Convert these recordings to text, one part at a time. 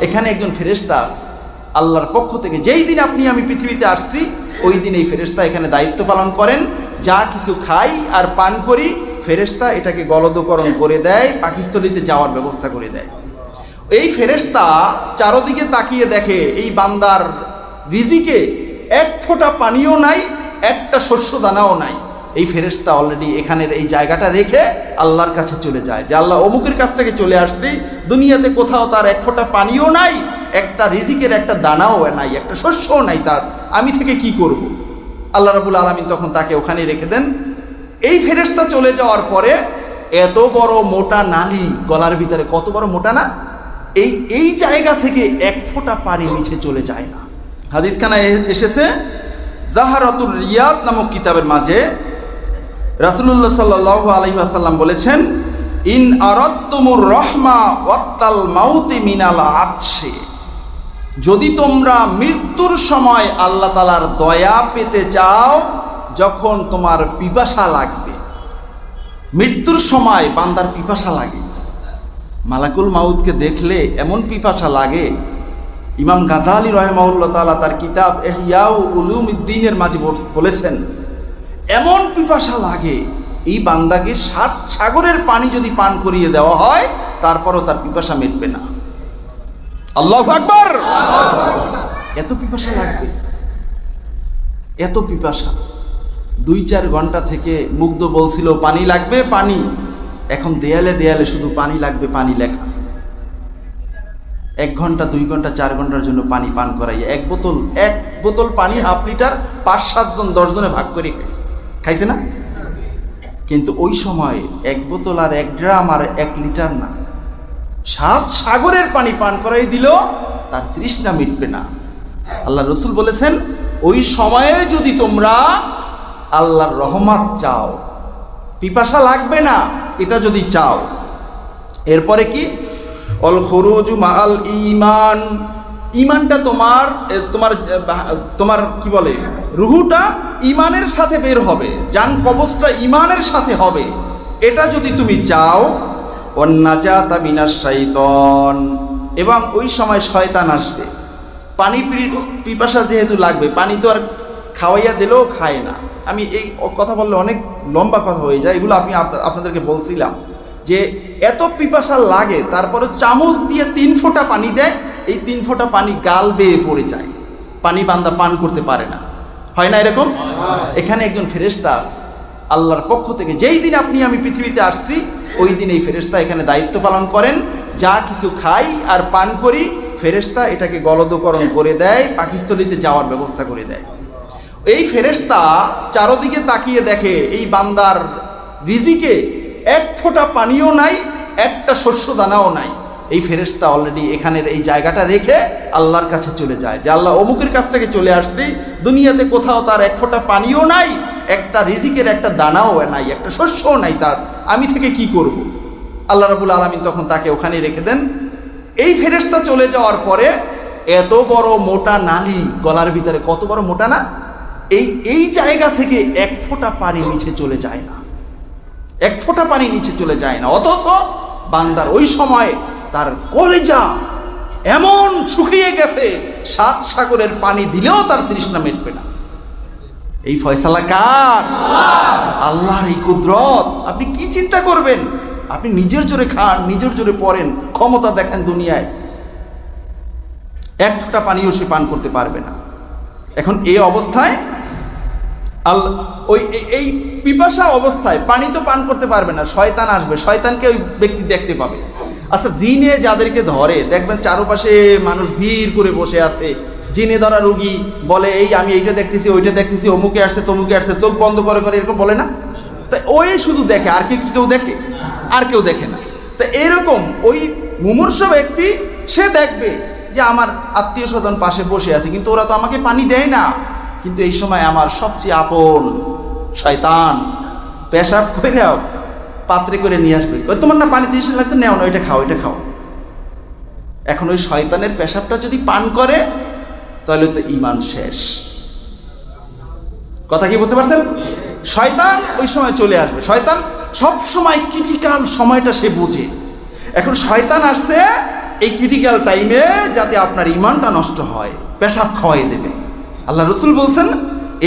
এখানে একজন ফেরেশতা আছে আল্লাহর পক্ষ থেকে। যেই দিন আপনি আমি পৃথিবীতে আসছি ওই দিন এই ফেরেশতা এখানে দায়িত্ব পালন করেন। যা কিছু খাই আর পান করি ফেরেশতা এটাকে গলদকরণ করে দেয়, পাকস্থলীতে যাওয়ার ব্যবস্থা করে দেয়। এই ফেরেশতা চারদিকে তাকিয়ে দেখে এই বান্দার রিজিকে এক ফোঁটা পানিও নাই, একটা শস্য দানাও নাই। এই ফেরেশতা অলরেডি এখানের এই জায়গাটা রেখে আল্লাহর কাছে চলে যায় যে আল্লাহ অমুকের কাছ থেকে চলে আসছি, দুনিয়াতে কোথাও তার এক ফোঁটা পানিও নাই, একটা রিজিকের একটা দানাও নাই, একটা শস্যও নাই, তার আমি থেকে কি করব। আল্লাহ রাব্বুল আলামিন তখন তাকে ওখানে রেখে দেন। এই ফেরেশতা চলে যাওয়ার পরে এত বড় মোটা নালী গলার ভিতরে, কত বড় মোটা না, এই জায়গা থেকে এক ফোঁটা পানি নিচে চলে যায় না। হাদিসখানা এসেছে জাহারাতুর রিয়াদ নামক কিতাবের মাঝে। রাসূলুল্লাহ সাল্লাল্লাহু আলাইহি ওয়াসাল্লাম বলেছেন, ইন আরাদতুমুর রাহমা ওয়াক্তাল মাউতি মিনাল আতশি, যদি তোমরা মৃত্যুর সময় আল্লাহ তাআলার দয়া পেতে চাও, যখন তোমার পিপাসা লাগবে, মৃত্যুর সময় বান্দার পিপাসা লাগে, মালাকুল মাউতকে দেখলে এমন পিপাসা লাগে। ইমাম গাজালি রাহিমাহুল্লাহ তাআলা তার কিতাব ইহয়া উলুমুদ্দিনের মাঝে বলেছেন, এমন পিপাসা লাগে এই বান্দাকে 7 সাগরের পানি যদি পান করিয়ে দেওয়া হয় তারপরও তার পিপাসা মিটবে না। আল্লাহু আকবার। এত পিপাসা লাগবে, এত পিপাসা। 2-4 ঘন্টা থেকে মুগ্ধ বলছিল পানি লাগবে পানি, এখন দেয়ালে দেয়ালে শুধু পানি লাগবে পানি লেখা। 1 ঘন্টা 2 ঘন্টা 4 ঘন্টার জন্য পানি পান করাইয়া এক বোতল পানি 1/2 লিটার 5-7 জন 10 জনে ভাগ করে খাইছে না? কিন্তু ওই সময় 1 বোতল আর 1 ড্রাম আর 1 লিটার না, 7 সাগরের পানি পান করাই দিল, তার তৃষ্ণা মিটবে না। আল্লাহ রসুল বলেছেন, ওই সময়ে যদি তোমরা আল্লাহর রহমত চাও, পিপাসা লাগবে না, এটা যদি চাও, এরপরে কি অল খুরুজু মাআল ঈমান, ঈমানটা তোমার কি বলে, রুহুটা ঈমানের সাথে বের হবে, জান কবজটা ঈমানের সাথে হবে, এটা যদি তুমি চাও। ওয়ান নাজাতা মিনাশ শাইতান, এবং ওই সময় শয়তান আসবে। পানি পিপাসা যেহেতু লাগবে, পানি তো আর খাওয়াইয়া দিলেও খায় না। আমি এই কথা বললে অনেক লম্বা কথা হয়ে যায়, এগুলো আমি আপনাদেরকে বলছিলাম যে এত পিপাসা লাগে, তারপরে চামচ দিয়ে 3 ফোঁটা পানি দেয়, এই 3 ফোঁটা পানি গাল বেয়ে পড়ে যায়, পানি বান্দা পান করতে পারে না। হয় না এরকম? এখানে একজন ফেরেশতা আছে আল্লাহর পক্ষ থেকে। যেই দিন আপনি আমি পৃথিবীতে আসছি ওই দিন এই ফেরেশতা এখানে দায়িত্ব পালন করেন। যা কিছু খাই আর পান করি ফেরেশতা এটাকে গলদকরণ করে দেয়, পাকস্থলীতে যাওয়ার ব্যবস্থা করে দেয়। এই ফেরেশতা চারদিকে তাকিয়ে দেখে এই বান্দার রিজিকে এক ফোঁটা পানিও নাই, একটা শস্য দানাও নাই। এই ফেরেশতা অলরেডি এখানের এই জায়গাটা রেখে আল্লাহর কাছে চলে যায় যে আল্লাহ অমুকের কাছ থেকে চলে আসছি, দুনিয়াতে কোথাও তার এক ফোঁটা পানিও নাই, একটা রিজিকের একটা দানাও নাই, একটা শস্যও নাই, তার আমি থেকে কি করব। আল্লাহ রাব্বুল আলামিন তখন তাকে ওখানে রেখে দেন। এই ফেরেশতা চলে যাওয়ার পরে এত বড় মোটা নালী গলার ভিতরে, কত বড় মোটা না, এই জায়গা থেকে 1 ফোঁটা পানি নিচে চলে যায় না, 1 ফোঁটা পানি নিচে চলে যায় না। অথচ বান্দার ওই সময় তার কলিজা এমন শুকিয়ে গেছে, 7 সাগরের পানি দিলেও তার তৃষ্ণা মিটবে না। এই ফয়সালা কার? আল্লাহর এই কুদরত। আপনি কি চিন্তা করবেন? আপনি নিজের জোরে খান, নিজের জোরে পড়েন, ক্ষমতা দেখেন দুনিয়ায়, 1 ফোঁটা পানিও সে পান করতে পারবে না। এখন এই অবস্থায় এই পিপাসা অবস্থায় পানি তো পান করতে পারবে না, শয়তান আসবে, শয়তানকে ওই ব্যক্তি দেখতে পাবে। আচ্ছা, জিনে যাদেরকে ধরে দেখবেন চারপাশে মানুষ ভিড় করে বসে আছে, জিনে ধরা রুগী বলে এই আমি এইটা দেখতেছি ওইটা দেখতেছি, অমুকে আসছে তমুকে আসছে, চোখ বন্ধ করে করে এরকম বলে না? তাই ওই শুধু দেখে, আর কেউ দেখে? আর কেউ দেখে না। তা এরকম ওই মুমূর্ষ ব্যক্তি সে দেখবে যে আমার আত্মীয় স্বজন পাশে বসে আছে, কিন্তু ওরা তো আমাকে পানি দেয় না, কিন্তু এই সময় আমার সবচেয়ে আপন শয়তান পেশাব করে পাত্রে করে নিয়ে আসবে, তোমার না পানি তৃষ্ণা লাগছে, নেও না, এটা খাও, এটা খাও। এখন ওই শয়তানের পেশাবটা যদি পান করে তাহলে তো ঈমান শেষ। কথা কি বুঝতে পারছেন? শয়তান ওই সময় চলে আসবে। শয়তান সব সময় ক্রিটিক্যাল সময়টা সে বোঝে। এখন শয়তান আসছে এই ক্রিটিক্যাল টাইমে যাতে আপনার ঈমানটা নষ্ট হয়, পেশাব খাওয়াই দেবে। আল্লাহ রাসূল বলছেন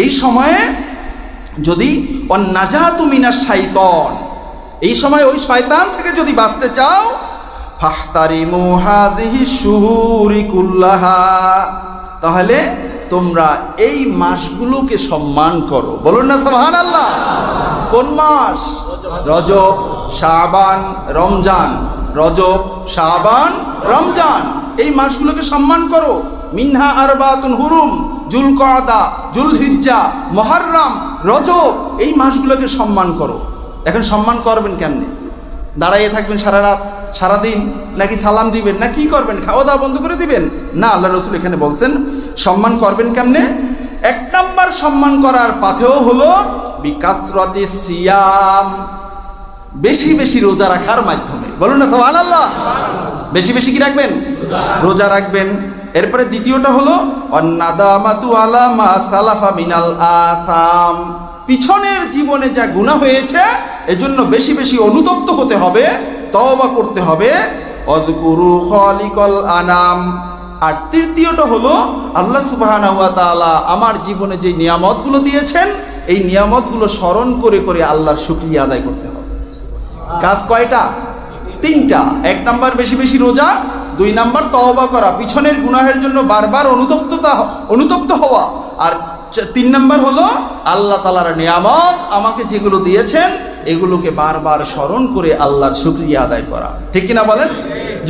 এই সময়ে যদি ওয়ান্নাজাতু মিনাশ শাইতান, এই সময় ওই শয়তান থেকে যদি বাঁচতে চাও, ফাহতারিমু হাযিহি শুহুরি কুল্লাহা, তাহলে তোমরা এই মাসগুলোকে সম্মান করো। বলুন না সুবহানাল্লাহ। কোন মাস? রজব, শাবান, রমজান। রজব, শাবান, রমজান, এই মাসগুলোকে সম্মান করো। মিনহা আরবাতুন হুরুম, যুলকআদা, যুলহিজ্জা, মুহররম, রজব, এই মাসগুলোকে সম্মান করো। এখন সম্মান করবেন কেমনে? দাঁড়াইয়ে থাকবেন সারা রাত সারাদিন, নাকি সালাম দিবেন, না কি করবেন? খাওয়া দাওয়া বন্ধ করে দিবেন? না, আল্লাহ রাসূল এখানে বলছেন সম্মান করবেন কেমনে। এক নাম্বার সম্মান করার পাথেও হলো বিকাসরাতি সিয়াম, বেশি বেশি রোজা রাখার মাধ্যমে। বলুন না সুবহানাল্লাহ। বেশি বেশি কি রাখবেন? রোজা রাখবেন। এরপরে দ্বিতীয়টা হলো অন্নাদামাতু আলা মা সালাফা মিনাল আসাম, পিছনের জীবনে যা গুনাহ হয়েছে এজন্য বেশি বেশি অনুতপ্ত হতে হবে, তওবা করতে হবে। অযকুরু খালিকাল আনাম। আর তৃতীয়টা হলো আল্লাহ সুবহানাহু ওয়া তাআলা আমার জীবনে যে নিয়ামতগুলো দিয়েছেন এই নিয়ামতগুলো স্মরণ করে করে আল্লাহর শুকরিয়া আদায় করতে হবে। কাজ কয়টা? তিনটা। এক নাম্বার বেশি বেশি রোজা, দুই নাম্বার তওবা করা, পিছনের গুনাহের জন্য বারবার অনুতপ্ত হওয়া, আর তিন নাম্বার হলো আল্লাহ তাআলার নিয়ামত আমাকে যেগুলো দিয়েছেন এগুলোকে বারবার স্মরণ করে আল্লাহর শুকরিয়া আদায় করা। ঠিক কিনা বলেন?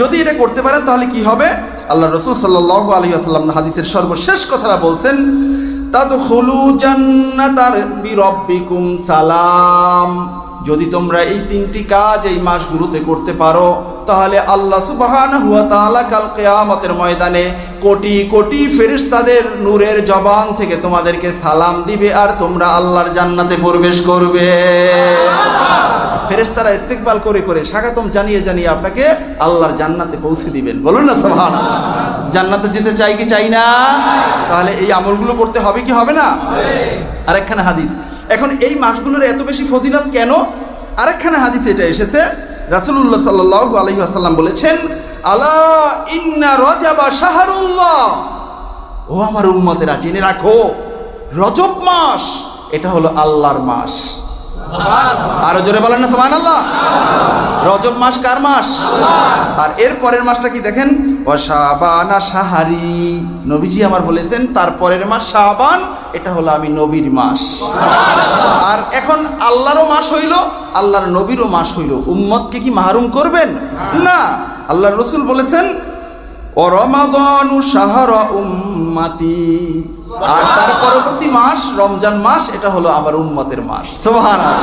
যদি এটা করতে পারেন তাহলে কি হবে? আল্লাহ রাসূল সাল্লাল্লাহু আলাইহি ওয়াসাল্লাম হাদিসের সর্বশেষ কথাটা বলছেন, তাদখুলু জান্নাতার বিরাব্বিকুম সালাম। যদি তোমরা এই তিনটি কাজ এই মাসগুলোতে করতে পারো তাহলে আল্লাহ সুবহানাহু ওয়া তাআলা কাল কিয়ামতের ময়দানে কোটি কোটি ফেরেশতাদের নূরের জবান থেকে তোমাদেরকে সালাম দিবে আর তোমরা আল্লাহর জান্নাতে প্রবেশ করবে। ফেরেশতারা ইস্তেকবাল করে করে স্বাগতম জানিয়ে জানিয়ে আপনাকে আল্লাহর জান্নাতে পৌঁছে দিবেন। বলুন না সুবহানাল্লাহ। জান্নাতে যেতে চাই কি চাই না? তাহলে এই আমলগুলো করতে হবে কি হবে না? আরেকখানে হাদিস, এখন এই মাসগুলোর এত বেশি ফজিলত কেন? আরেকখানে হাদিসে এটা এসেছে, রাসূলুল্লাহ সাল্লাল্লাহু আলাইহি ওয়াসাল্লাম বলেছেন, আলা ইন্না রজবা শাহরুল্লাহ, ও আমার উম্মতেরা জেনে রাখো রজব মাস এটা হলো আল্লাহর মাস। আরো জোরে বলেন না সুবহানাল্লাহ। রজব মাস কার মাস? আর এর পরের মাসটা কি দেখেন, শাবানা শাহরি, নবীজি আমার বলেছেন তার পরের মাস শাবান, এটা হলো আমি নবীর মাস। আর এখন আল্লাহরও মাস হইল, আল্লাহর নবীরও মাস হইল, উম্মতকে কি মাহরুম করবেন? না। আল্লাহর রাসূল বলেছেন ও রমাদানু শাহরা উম্মতি, আর তার পরবর্তী মাস রমজান মাস, এটা হলো আমার উম্মতের মাস। সুবহানাল্লাহ।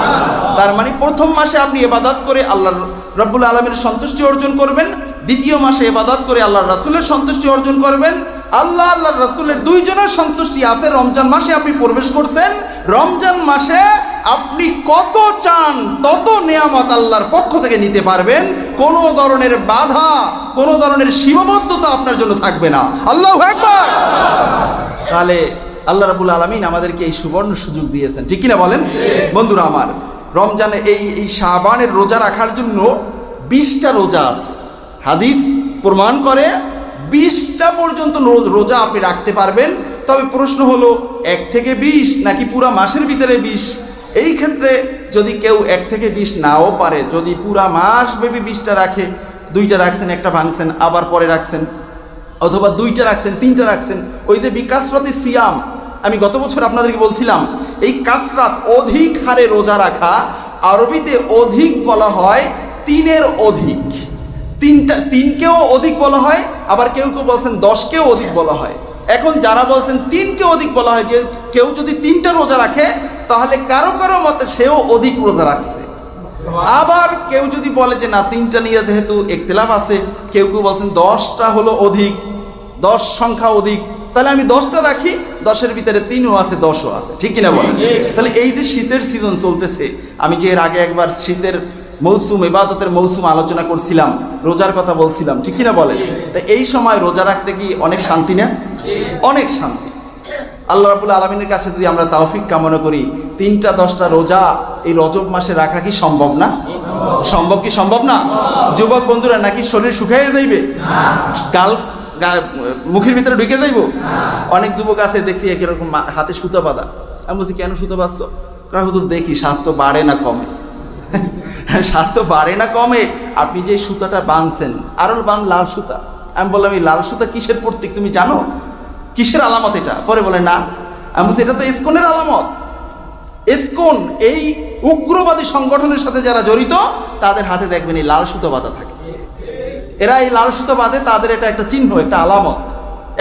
তার মানে প্রথম মাসে আপনি ইবাদত করে আল্লাহর রব্বুল আলামিনের সন্তুষ্টি অর্জন করবেন, দ্বিতীয় মাসে ইবাদত করে আল্লাহর রাসূলের সন্তুষ্টি অর্জন করবেন। আল্লাহ আল্লাহর রাসূলের দুইজনের সন্তুষ্টি আছে। রমজান মাসে আপনি প্রবেশ করছেন, রমজান মাসে আপনি কত চান তত নিয়ামত আল্লাহর পক্ষ থেকে নিতে পারবেন, কোনো ধরনের বাধা, কোনো ধরনের সীমাবদ্ধতা আপনার জন্য থাকবে না। আল্লাহু আকবার। তাহলে আল্লাহ রাব্বুল আলামিন আমাদেরকে এই সুবর্ণ সুযোগ দিয়েছেন, ঠিক কিনা বলেন? বন্ধুরা আমার, রমজানে এই শাবানের রোজা রাখার জন্য 20টা রোজা আছে। হাদিস প্রমাণ করে 20টা পর্যন্ত রোজা আপনি রাখতে পারবেন। তবে প্রশ্ন হলো 1 থেকে 20 নাকি পুরা মাসের ভিতরে 20? এই ক্ষেত্রে যদি কেউ 1 থেকে 20 নাও পারে, যদি পুরা মাস ব্যাপী 20টা রাখে, 2টা রাখছেন, একটা ভাঙছেন, আবার পরে রাখছেন, অথবা 2টা রাখছেন, 3টা রাখছেন, ওই যে বিকাসরাতি সিয়াম, আমি গত বছর আপনাদেরকে বলছিলাম এই কাসরাত অধিক হারে রোজা রাখা, আরবিতে অধিক বলা হয় 3-এর অধিক। 3কেও অধিক বলা হয়, আবার কেউ কেউ বলছেন 10কেও অধিক বলা হয়। এখন যারা বলছেন 3কে অধিক বলা হয়, যে কেউ যদি 3টা রোজা রাখে তাহলে কারো কারো মতে সেও অধিক রোজা রাখছে। আবার কেউ যদি বলে যে না 3টা নিয়ে যেহেতু ইখতিলাফ আছে, কেউ কেউ বলছেন 10টা হলো অধিক, 10 সংখ্যা অধিক, তাহলে আমি 10টা রাখি, 10-এর ভিতরে 3ও আছে, 10ও আছে, ঠিক কিনা বলেন? তাহলে এই যে শীতের সিজন চলতেছে, আমি যে এর আগে একবার শীতের মৌসুম, ইবাদতের মৌসুম আলোচনা করছিলাম, রোজার কথা বলছিলাম, ঠিক কিনা বলেন? তা এই সময় রোজা রাখতে কি অনেক শান্তি না? অনেক শান্তি। আল্লাহ রাব্বুল আলামিনের কাছে যদি আমরা তৌফিক কামনা করি, 3টা 10টা রোজা এই রজব মাসে রাখা কি সম্ভব না? সম্ভব কি সম্ভব না? যুবক বন্ধুরা, নাকি শরীর শুকাইয়ে যাইবে, গাল মুখের ভিতরে ঢুকে যাইব? অনেক যুবক আছে দেখছি একরকম হাতে সুতো বাঁধা। আমি বলছি কেন সুতো বাঁধছো? হুজুর দেখি স্বাস্থ্য বাড়ে না কমে। স্বাস্থ্য বাড়ে না কমে, আপনি যে সুতাটা বাঁধছেন আরো বাঁধ লাল সুতা। আমি বললাম এই লাল সুতা কিসের প্রতীক তুমি জানো? কিসের আলামত এটা? পরে বলে না। আমি বলছি এটা তো ইসকনের আলামত। ইসকন এই উগ্রবাদী সংগঠনের সাথে যারা জড়িত তাদের হাতে দেখবেন এই লাল সুতো বাঁধা থাকে। এরা এই লাল সুতো বাঁধে, তাদের এটা একটা চিহ্ন, একটা আলামত।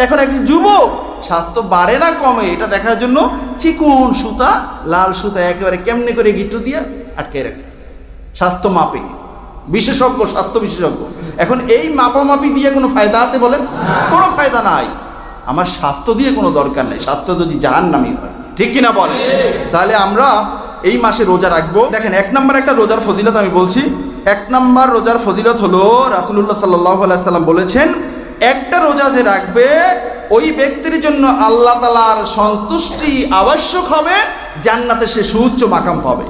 এখন একজন যুবক স্বাস্থ্য বাড়ে না কমে এটা দেখার জন্য চিকন সুতা, লাল সুতা একেবারে কেমনে করে গিট্টু দিয়ে আটকে রাখছে। স্বাস্থ্য মাপে বিশেষজ্ঞ, স্বাস্থ্য বিশেষজ্ঞ। এখন এই মাপামাপি দিয়ে কোনো ফায়দা আছে বলেন? কোনো ফায়দা নাই। আমার স্বাস্থ্য দিয়ে কোনো দরকার নেই, স্বাস্থ্য যদি জাহান্নামী হয়, ঠিক কিনা বলেন? তাহলে আমরা এই মাসে রোজা রাখবো। দেখেন, 1 নম্বর একটা রোজার ফজিলত আমি বলছি। 1 নম্বর রোজার ফজিলত হলো রাসূলুল্লাহ সাল্লাল্লাহু আলাইহি সাল্লাম বলেছেন, একটা রোজা যে রাখবে ওই ব্যক্তির জন্য আল্লাহ তাআলার সন্তুষ্টি আবশ্যক হবে, জান্নাতে সে সুউচ্চ মাকাম পাবে।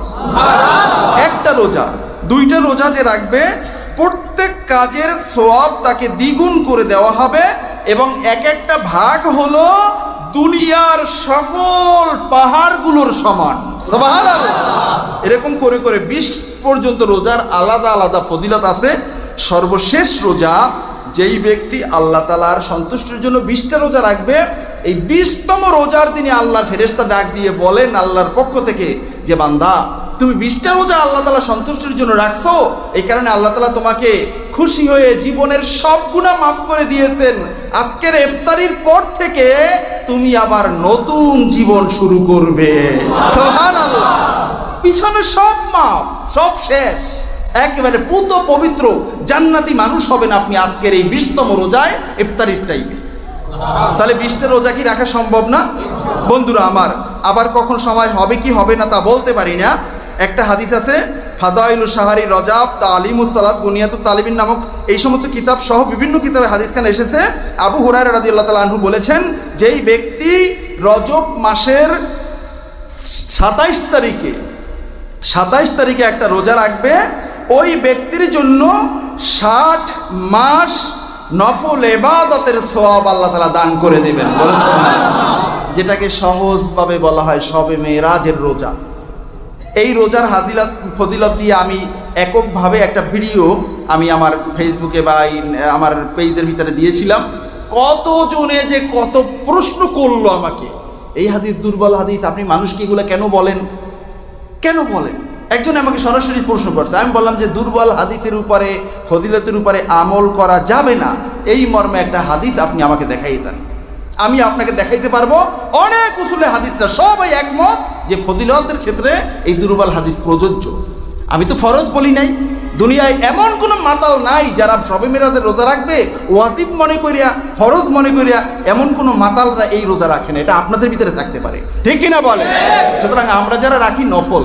একটা রোজা। 2টা রোজা যে রাখবে প্রত্যেক কাজের সওয়াব তাকে দ্বিগুণ করে দেওয়া হবে, এবং এক একটা ভাগ হলো দুনিয়ার সকল পাহাড়গুলোর সমান। সুবহানাল্লাহ। এরকম করে করে 20 পর্যন্ত রোজার আলাদা আলাদা ফজিলত আছে। সর্বশেষ রোজা, যেই ব্যক্তি আল্লাহ তাআলার সন্তুষ্টির জন্য 20টা রোজা রাখবে, এই 20তম রোজার দিনে আল্লাহর ফেরেশতা ডাক দিয়ে বলেন আল্লাহর পক্ষ থেকে যে বান্দা তুমি 20টা রোজা আল্লাহ তাআলা সন্তুষ্টির জন্য রাখছো, এই কারণে আল্লাহ তাআলা তোমাকে খুশি হয়ে জীবনের সব গুনাহ মাফ করে দিয়েছেন। আজকের ইফতারির পর থেকে তুমি আবার নতুন জীবন শুরু করবে। সুবহানাল্লাহ। পিছনে সব মাফ, সব শেষ, একেবারে পুত পবিত্র জান্নাতি মানুষ হবেন আপনি আজকের এই 20তম রোজায় ইফতারির টাইমে। তাহলে 20টা রোজা কি রাখা সম্ভব না? বন্ধুরা আমার, আবার কখন সময় হবে কি হবে না তা বলতে পারি না। একটা হাদিস আছে, ফাদাইলুশ শাহরি রজব, তালিমুস সালাত, বুনিয়াতুত তালিবিন নামক এই সমস্ত কিতাব সহ বিভিন্ন কিতাবে হাদিসখানে এসেছে। আবু হুরায়রা রাদিয়াল্লাহু তাআলা আনহু বলেছেন, যেই ব্যক্তি রজব মাসের 27 তারিখে একটা রোজা রাখবে, ওই ব্যক্তির জন্য 60 মাস নফল ইবাদতের সওয়াব আল্লাহ তাআলা দান করে দেবেন। বলেছেন, যেটাকে সহজভাবে বলা হয় শবে মেরাজের রোজা। এই রোজার ফজিলত দিয়ে আমি এককভাবে একটা ভিডিও আমি আমার ফেসবুকে বা আমার পেজের ভিতরে দিয়েছিলাম। কতজনে যে কত প্রশ্ন করলো আমাকে, এই হাদিস দুর্বল হাদিস, আপনি মানুষকে এগুলো কেন বলেন? একজন আমাকে সরাসরি প্রশ্ন করছে। আমি বললাম যে দুর্বল হাদিসের উপরে, ফজিলতের উপরে আমল করা যাবে না, এই মর্মে একটা হাদিস আপনি আমাকে দেখাই দেন। আমি আপনাকে দেখাইতে পারবো অনেক উসুলে হাদিসরা সবাই একমত যে ফজিলতের ক্ষেত্রে এই দুর্বল হাদিস প্রযোজ্য। আমি তো ফরজ বলি নাই। দুনিয়ায় এমন কোনো মাতাল নাই যারা শবে মেরাজের রোজা রাখবে ওয়াজিব মনে করিয়া, ফরজ মনে করিয়া, এমন কোনো মাতালরা এই রোজা রাখে না। এটা আপনাদের ভিতরে থাকতে পারে, ঠিক কিনা বলে? সুতরাং আমরা যারা রাখি নফল,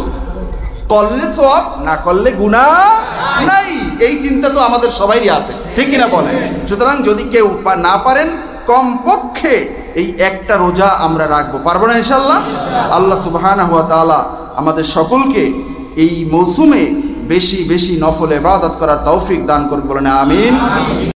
করলে সওয়াব, না করলে গুনাহ নাই, এই চিন্তা তো আমাদের সবারই আছে, ঠিক কিনা বলেন? সুতরাং যদি কেউ না পারেন, কমপক্ষে এই একটা রোজা আমরা রাখবো। পারবো না ইনশাআল্লাহ? আল্লাহ সুবহানাহু ওয়া তাআলা আমাদের সকলকে এই মৌসুমে বেশি বেশি নফল ইবাদত করার তৌফিক দান করুন, বলেন আমিন।